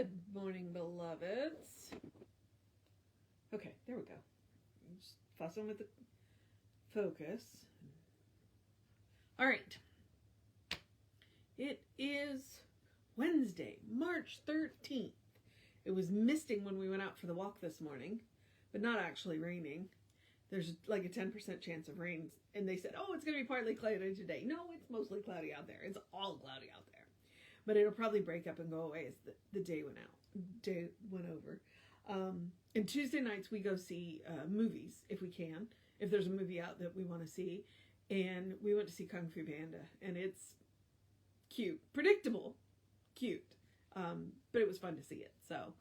Good morning, beloveds. Okay, there we go. I'm just fussing with the focus. All right. It is Wednesday, March 13th. It was misting when we went out for the walk this morning, but not actually raining. There's like a 10% chance of rain, and they said, oh, it's going to be partly cloudy today. No, it's mostly cloudy out there. It's all cloudy out there. But it'll probably break up and go away as the day went over. And Tuesday nights we go see movies if we can, if there's a movie out that we want to see. And we went to see Kung Fu Panda, and it's cute, predictable, cute, but it was fun to see it. So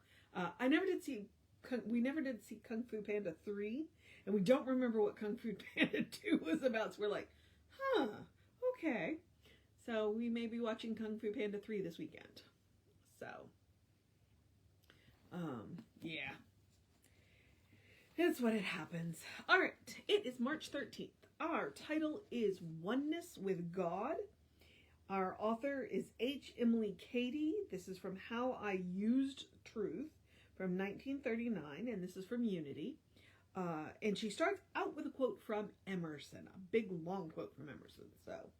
we never did see Kung Fu Panda 3, and we don't remember what Kung Fu Panda 2 was about. So we're like, huh, okay. So we may be watching Kung Fu Panda 3 this weekend. So, yeah. That's what it happens. All right. It is March 13th. Our title is Oneness with God. Our author is Emilie, Cady. This is from How I Used Truth from 1939, and this is from Unity. And she starts out with a quote from Emerson, a big, long quote from Emerson. So,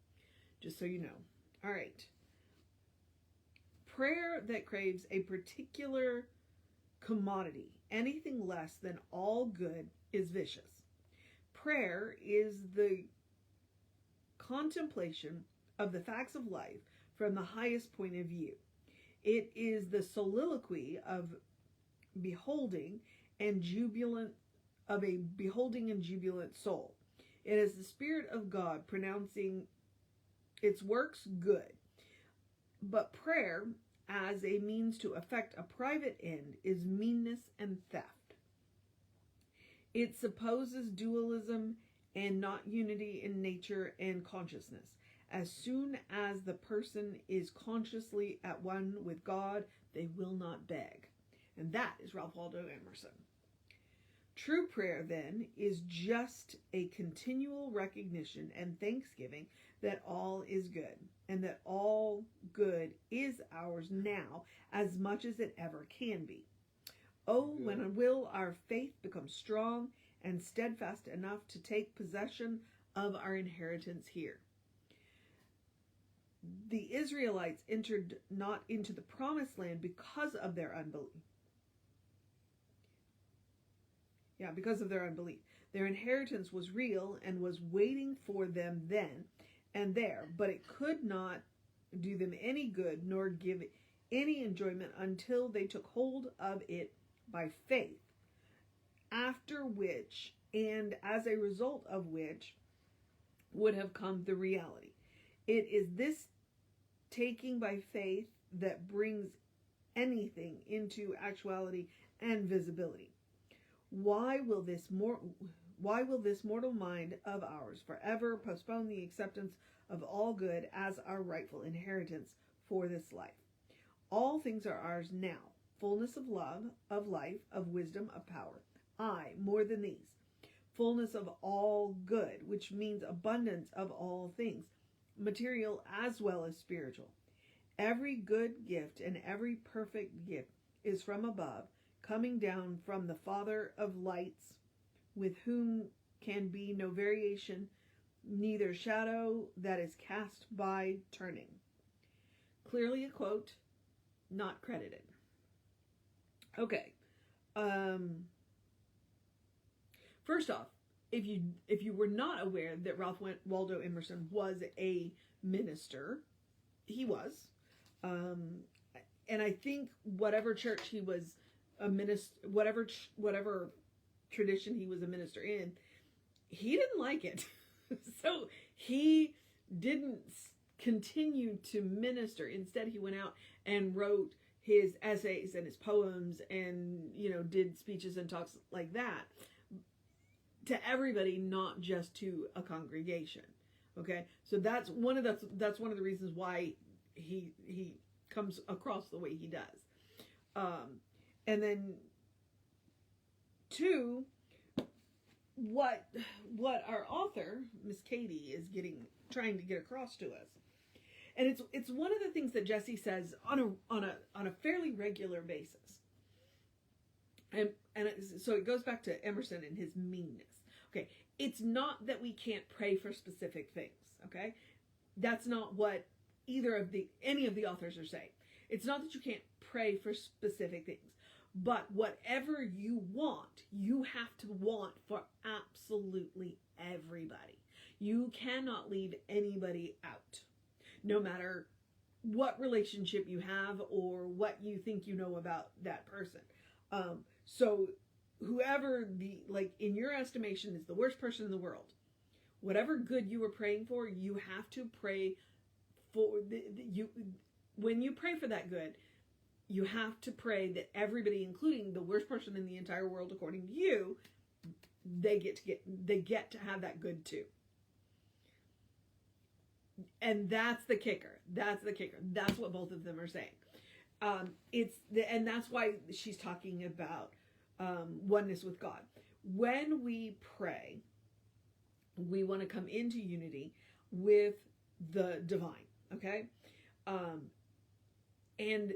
just so you know. All right. Prayer that craves a particular commodity, anything less than all good, is vicious. Prayer is the contemplation of the facts of life from the highest point of view. It is the soliloquy of a beholding and jubilant soul. It is the Spirit of God pronouncing its works good. But prayer, as a means to effect a private end, is meanness and theft. It supposes dualism and not unity in nature and consciousness. As soon as the person is consciously at one with God, they will not beg. And that is Ralph Waldo Emerson. True prayer, then, is just a continual recognition and thanksgiving that all is good, and that all good is ours now as much as it ever can be. Oh, when will our faith become strong and steadfast enough to take possession of our inheritance here? The Israelites entered not into the promised land because of their unbelief. Because of their unbelief. Their inheritance was real and was waiting for them then and there, but it could not do them any good nor give any enjoyment until they took hold of it by faith, after which, and as a result of which, would have come the reality. It is this taking by faith that brings anything into actuality and visibility. Why will this mortal mind of ours forever postpone the acceptance of all good as our rightful inheritance for this life? All things are ours now, fullness of love, of life, of wisdom, of power. Aye, more than these, fullness of all good, which means abundance of all things, material as well as spiritual. Every good gift and every perfect gift is from above, coming down from the Father of lights, with whom can be no variation, neither shadow that is cast by turning. Clearly a quote, not credited. Okay. First off, if you were not aware that Ralph Waldo Emerson was a minister, he was. And I think whatever church he was a minister, whatever tradition he was a minister in, he didn't like it. So he didn't continue to minister. Instead, he went out and wrote his essays and his poems and, did speeches and talks like that to everybody, not just to a congregation. Okay. So that's one of the reasons why he comes across the way he does. And then two, what our author, Miss Cady, is trying to get across to us And it's one of the things that Jesse says on a fairly regular basis. So it goes back to Emerson and his meanness. Okay, it's not that we can't pray for specific things. Okay, that's not what any of the authors are saying. It's not that you can't pray for specific things, but whatever you want, you have to want for absolutely everybody. You cannot leave anybody out, no matter what relationship you have or what you think you know about that person. So whoever in your estimation is the worst person in the world, whatever good you were praying for, you have to pray for when you pray for that good, you have to pray that everybody, including the worst person in the entire world, according to you, they get to have that good too. And that's the kicker. That's what both of them are saying. And that's why she's talking about oneness with God. When we pray, we want to come into unity with the divine. Okay, and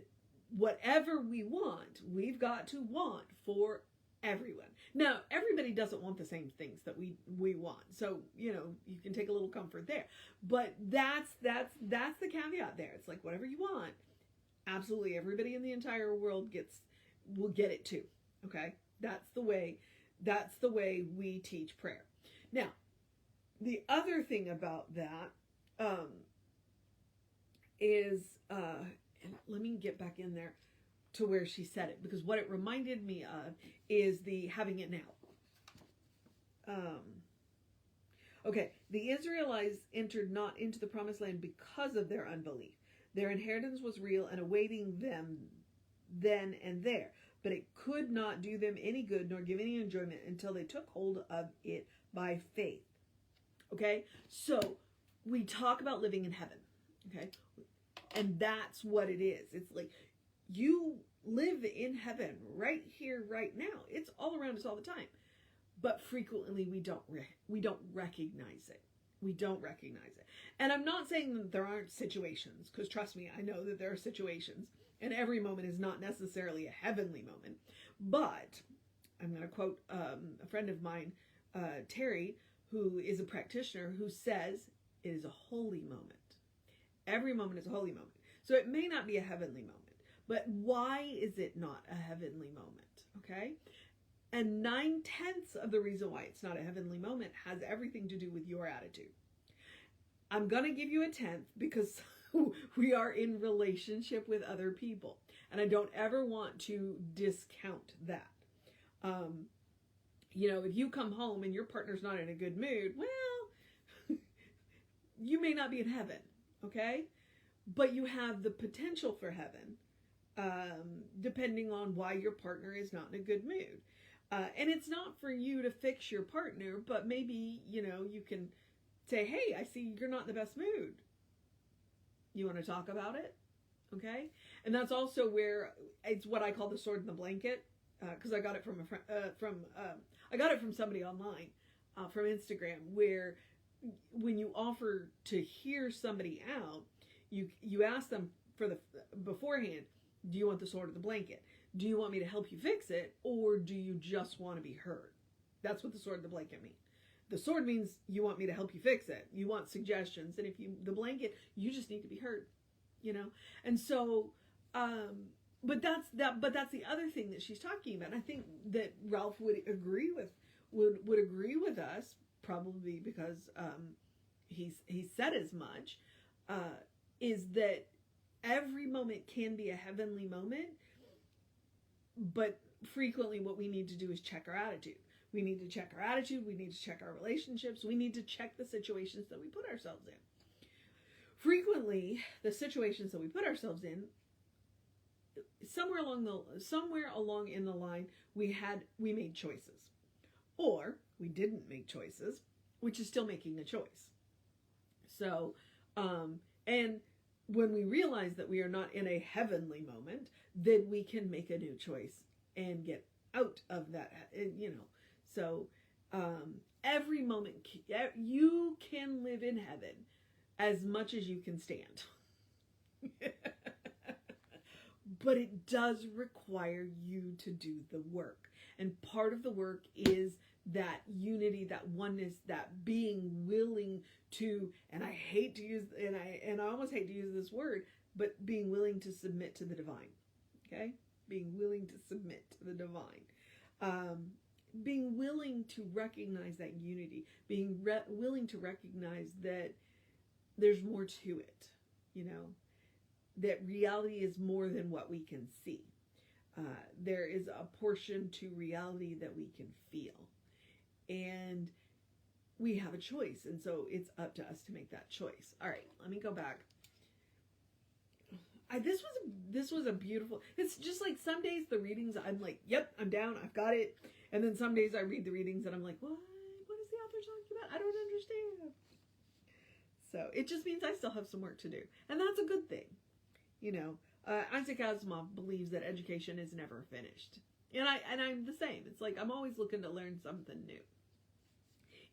whatever we want, we've got to want for everyone. Now, everybody doesn't want the same things that we want, so you can take a little comfort there. But that's the caveat there. It's like whatever you want, absolutely everybody in the entire world will get it too. Okay, that's the way we teach prayer. Now, the other thing about that is let me get back in there to where she said it, because what it reminded me of is the having it now. Okay, the Israelites entered not into the promised land because of their unbelief. Their inheritance was real and awaiting them then and there, but it could not do them any good nor give any enjoyment until they took hold of it by faith. Okay, so we talk about living in heaven. Okay, and that's what it is. It's like you live in heaven right here, right now. It's all around us all the time, but frequently we don't recognize it. We don't recognize it. And I'm not saying that there aren't situations, because trust me, I know that there are situations, and every moment is not necessarily a heavenly moment. But I'm going to quote a friend of mine, Terry, who is a practitioner, who says it is a holy moment. Every moment is a holy moment. So it may not be a heavenly moment, but why is it not a heavenly moment? Okay? And 9/10 of the reason why it's not a heavenly moment has everything to do with your attitude. I'm going to give you a 10th because we are in relationship with other people. And I don't ever want to discount that. If you come home and your partner's not in a good mood, well, you may not be in heaven, okay? But you have the potential for heaven, depending on why your partner is not in a good mood. And it's not for you to fix your partner, but maybe, you can say, hey, I see you're not in the best mood. You want to talk about it? Okay? And that's also where it's what I call the sword and the blanket, because I got it from I got it from somebody online, from Instagram, where when you offer to hear somebody out, you ask them beforehand, do you want the sword or the blanket? Do you want me to help you fix it, or do you just want to be heard? That's what the sword and the blanket mean. The sword means you want me to help you fix it. You want suggestions, and the blanket, you just need to be heard, And so, but that's the other thing that she's talking about. And I think that Ralph would agree with us, probably because he said as much. Is that every moment can be a heavenly moment, but frequently what we need to do is check our attitude. We need to check our attitude. We need to check our relationships. We need to check the situations that we put ourselves in. Frequently, the situations that we put ourselves in, somewhere along in the line, we made choices, or we didn't make choices, which is still making a choice. So, and when we realize that we are not in a heavenly moment, then we can make a new choice and get out of that, So, every moment, you can live in heaven as much as you can stand. But it does require you to do the work. And part of the work is that unity, that oneness, that being willing to, and I hate to use, and I almost hate to use this word, but being willing to submit to the divine. Okay? Being willing to submit to the divine. Being willing to recognize that unity. Being willing to recognize that there's more to it. You know? That reality is more than what we can see. There is a portion to reality that we can feel. And we have a choice. And so it's up to us to make that choice. All right, let me go back. This was a beautiful, it's just like some days the readings, I'm like, yep, I'm down, I've got it. And then some days I read the readings and I'm like, what is the author talking about? I don't understand. So it just means I still have some work to do. And that's a good thing. You know, Isaac Asimov believes that education is never finished. And I'm the same. It's like I'm always looking to learn something new.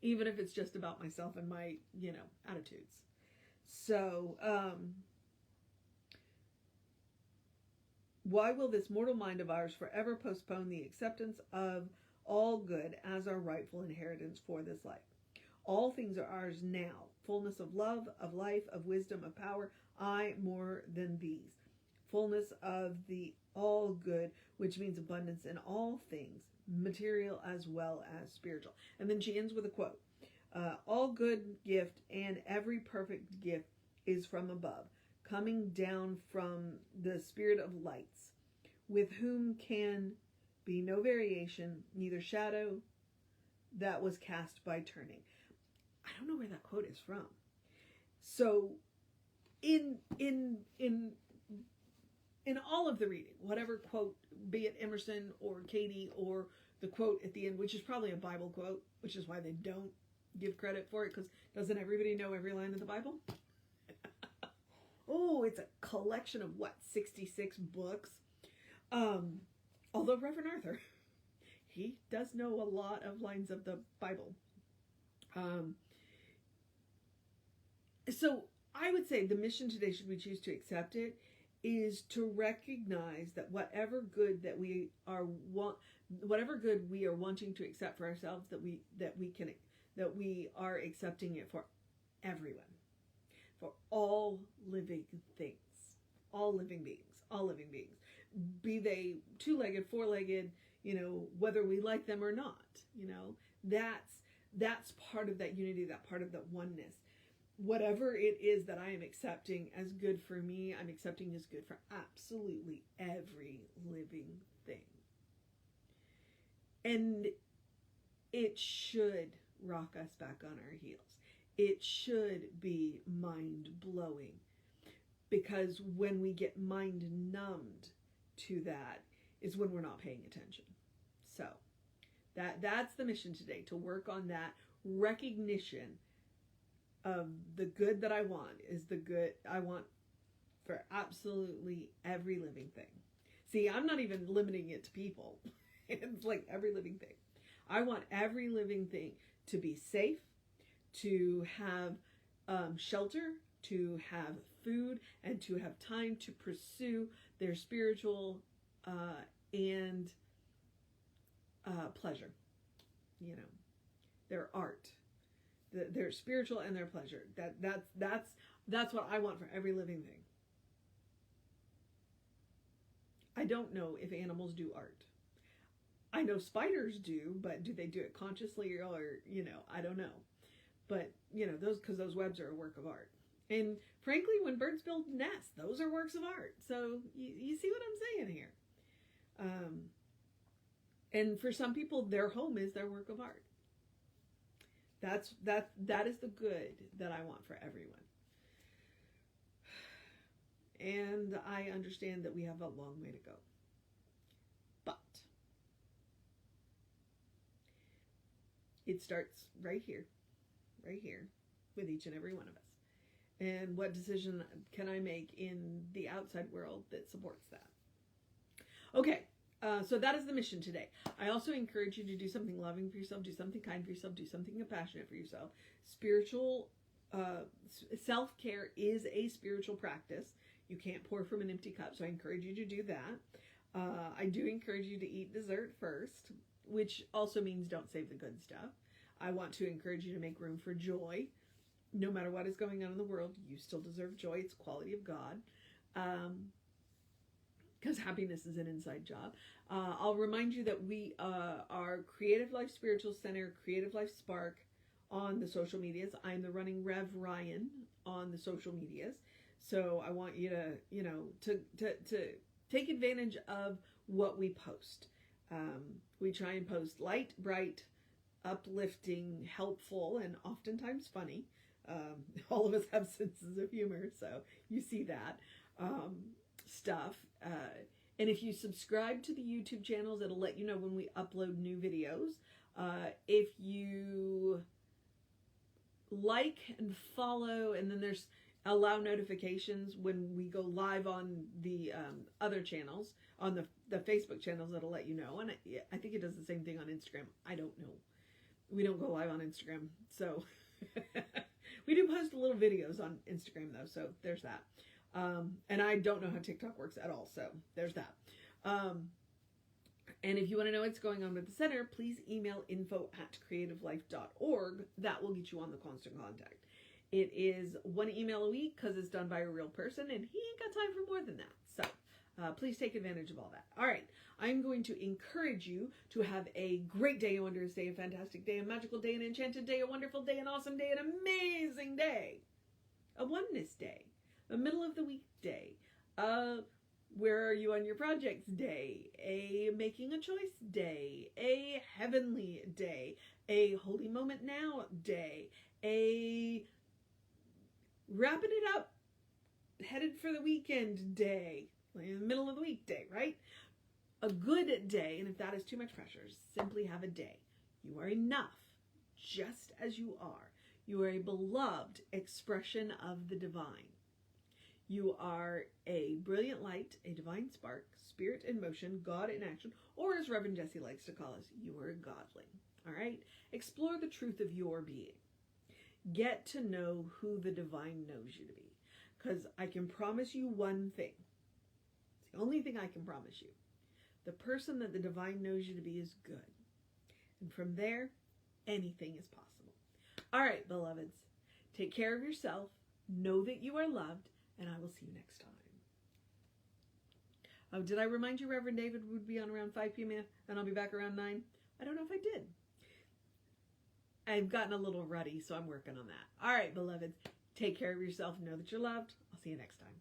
Even if it's just about myself and my, you know, attitudes. So, why will this mortal mind of ours forever postpone the acceptance of all good as our rightful inheritance for this life? All things are ours now. Fullness of love, of life, of wisdom, of power. I more than these. Fullness of the all good, which means abundance in all things, material as well as spiritual. And then she ends with a quote. All good gift and every perfect gift is from above, coming down from the Spirit of lights, with whom can be no variation, neither shadow that was cast by turning. I don't know where that quote is from. So in all of the reading, whatever quote, be it Emerson or Cady or the quote at the end, which is probably a Bible quote, which is why they don't give credit for it, because doesn't everybody know every line of the Bible? Oh, it's a collection of 66 books. Although Reverend Arthur, he does know a lot of lines of the Bible. So I would say the mission today, should we choose to accept it, is to recognize that whatever good that we are wanting to accept for ourselves, that we are accepting it for everyone, for all living things, all living beings, be they two-legged, four-legged, you know, whether we like them or not, you know, that's part of that unity, that part of that oneness. Whatever it is that I am accepting as good for me, I'm accepting as good for absolutely every living thing. And it should rock us back on our heels. It should be mind-blowing. Because when we get mind-numbed to that is when we're not paying attention. So that's the mission today, to work on that recognition of the good that I want is the good I want for absolutely every living thing. See, I'm not even limiting it to people. It's like every living thing. I want every living thing to be safe, to have shelter, to have food, and to have time to pursue their spiritual and pleasure. You know, their art. Their spiritual and their pleasure. That's what I want for every living thing. I don't know if animals do art. I know spiders do, but do they do it consciously or you know, I don't know. But you know, those webs are a work of art. And frankly, when birds build nests, those are works of art. So you see what I'm saying here. And for some people, their home is their work of art. That is the good that I want for everyone. And I understand that we have a long way to go. But it starts right here, with each and every one of us. And what decision can I make in the outside world that supports that? Okay. So that is the mission today. I also encourage you to do something loving for yourself, do something kind for yourself, do something compassionate for yourself. Spiritual self-care is a spiritual practice. You can't pour from an empty cup, so I encourage you to do that. I do encourage you to eat dessert first, which also means don't save the good stuff. I want to encourage you to make room for joy. No matter what is going on in the world, you still deserve joy. It's a quality of God. Because happiness is an inside job. I'll remind you that we are Creative Life Spiritual Center, Creative Life Spark on the social medias. I'm the running Rev Ryan on the social medias. So I want you to, to take advantage of what we post. We try and post light, bright, uplifting, helpful, and oftentimes funny. All of us have senses of humor, so you see that stuff. And if you subscribe to the YouTube channels, it'll let you know when we upload new videos. If you like and follow, and then there's allow notifications when we go live on the other channels, on the Facebook channels, it'll let you know. And I think it does the same thing on Instagram. I don't know. We don't go live on Instagram, so we do post little videos on Instagram though, so there's that. And I don't know how TikTok works at all, so there's that. And if you want to know what's going on with the center, please email info@creativelife.org. That will get you on the constant contact. It is one email a week because it's done by a real person, and he ain't got time for more than that. So please take advantage of all that. All right, I'm going to encourage you to have a great day, a wondrous day, a fantastic day, a magical day, an enchanted day, a wonderful day, an awesome day, an amazing day, a oneness day, a middle of the week day, where are you on your projects day, a making a choice day, a heavenly day, a holy moment now day, a wrapping it up, headed for the weekend day, like in the middle of the weekday, right? A good day, and if that is too much pressure, simply have a day. You are enough, just as you are. You are a beloved expression of the divine. You are a brilliant light, a divine spark, spirit in motion, God in action, or as Reverend Jesse likes to call us, you are a godling. All right? Explore the truth of your being. Get to know who the divine knows you to be. Because I can promise you one thing. It's the only thing I can promise you. The person that the divine knows you to be is good. And from there, anything is possible. All right, beloveds. Take care of yourself. Know that you are loved. And I will see you next time. Oh, did I remind you Reverend David would be on around 5 p.m. and I'll be back around 9? I don't know if I did. I've gotten a little ruddy, so I'm working on that. All right, beloveds. Take care of yourself. Know that you're loved. I'll see you next time.